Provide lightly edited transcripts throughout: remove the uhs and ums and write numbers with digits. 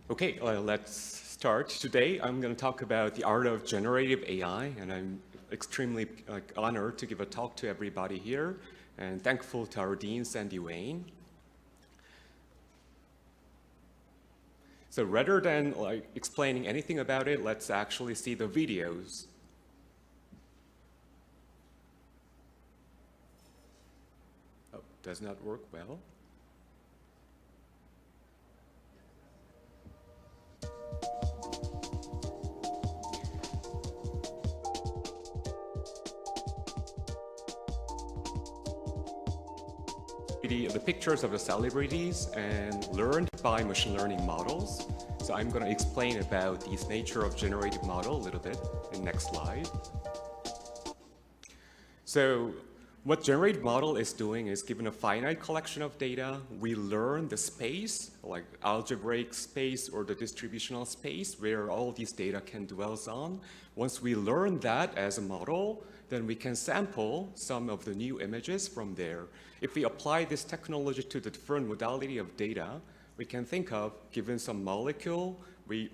Okay, let's start. Today, I'm going to talk about the art of generative AI, and I'm extremely honored to give a talk to everybody here, and thankful to our dean, Sandy Wayne. So rather than explaining anything about it, let's actually see the videos. Oh, does not work well. The pictures of the celebrities and learned by machine learning models. So I'm going to explain about this nature of generative model a little bit in next slide. So what generative model is doing is given a finite collection of data, we learn the space, like algebraic space or the distributional space where all these data can dwell on. Once we learn that as a model, then we can sample some of the new images from there. If we apply this technology to the different modality of data, we can think of, given some molecule, we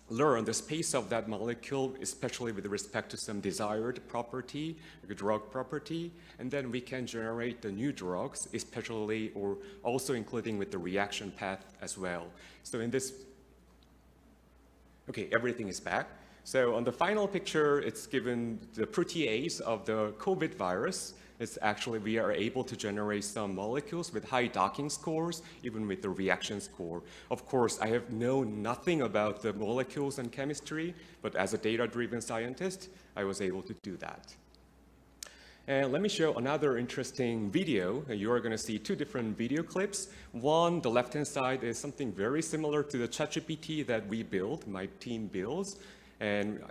learn the space of that molecule, especially with respect to some desired property, like a drug property, and then we can generate the new drugs, especially or also including with the reaction path as well. So in this, okay, everything is back. So on the final picture, it's given the protease of the COVID virus. It's actually, we are able to generate some molecules with high docking scores, even with the reaction score. Of course, I have known nothing about the molecules and chemistry, but as a data-driven scientist, I was able to do that. And let me show another interesting video. You are going to see two different video clips. One, the left-hand side is something very similar to the ChatGPT that we build, my team builds. And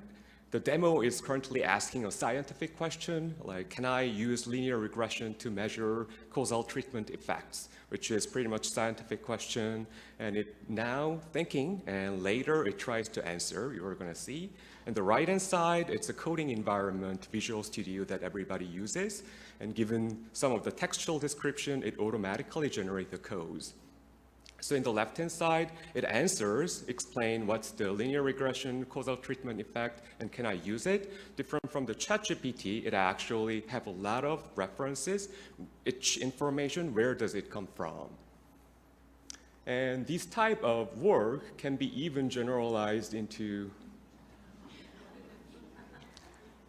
the demo is currently asking a scientific question, like, can I use linear regression to measure causal treatment effects, which is pretty much scientific question. And it now thinking, and later it tries to answer, you're going to see. And the right-hand side, it's a coding environment, Visual Studio, that everybody uses. And given some of the textual description, it automatically generates the codes. So in the left-hand side, it answers, explain what's the linear regression, causal treatment effect, and can I use it? Different from the ChatGPT, it actually have a lot of references. Each information, where does it come from? And this type of work can be even generalized into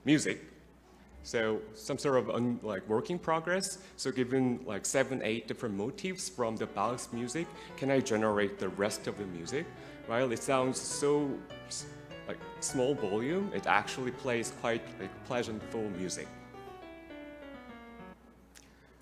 music. So some sort of work in progress. So given like 7, 8 different motifs from the Bach's music, can I generate the rest of the music? While it sounds so like small volume, it actually plays quite like pleasantful music.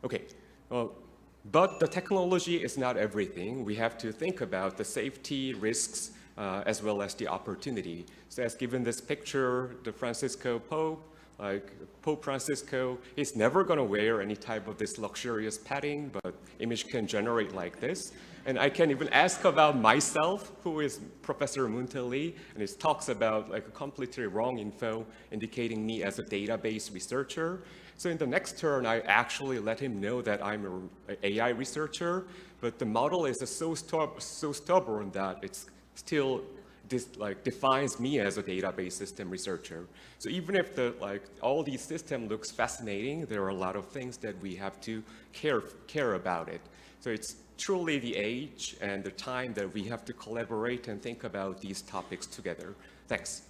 Okay, but the technology is not everything. We have to think about the safety risks as well as the opportunity. So as given this picture, the Francisco Pope, like Pope Francisco, he's never going to wear any type of this luxurious padding, but image can generate like this. And I can even ask about myself, who is Professor Moontae, and it talks about like a completely wrong info, indicating me as a database researcher. So in the next turn, I actually let him know that I'm an AI researcher, but the model is so stubborn that it's still defines me as a database system researcher. So even if all these systems looks fascinating, there are a lot of things that we have to care about it. So it's truly the age and the time that we have to collaborate and think about these topics together. Thanks.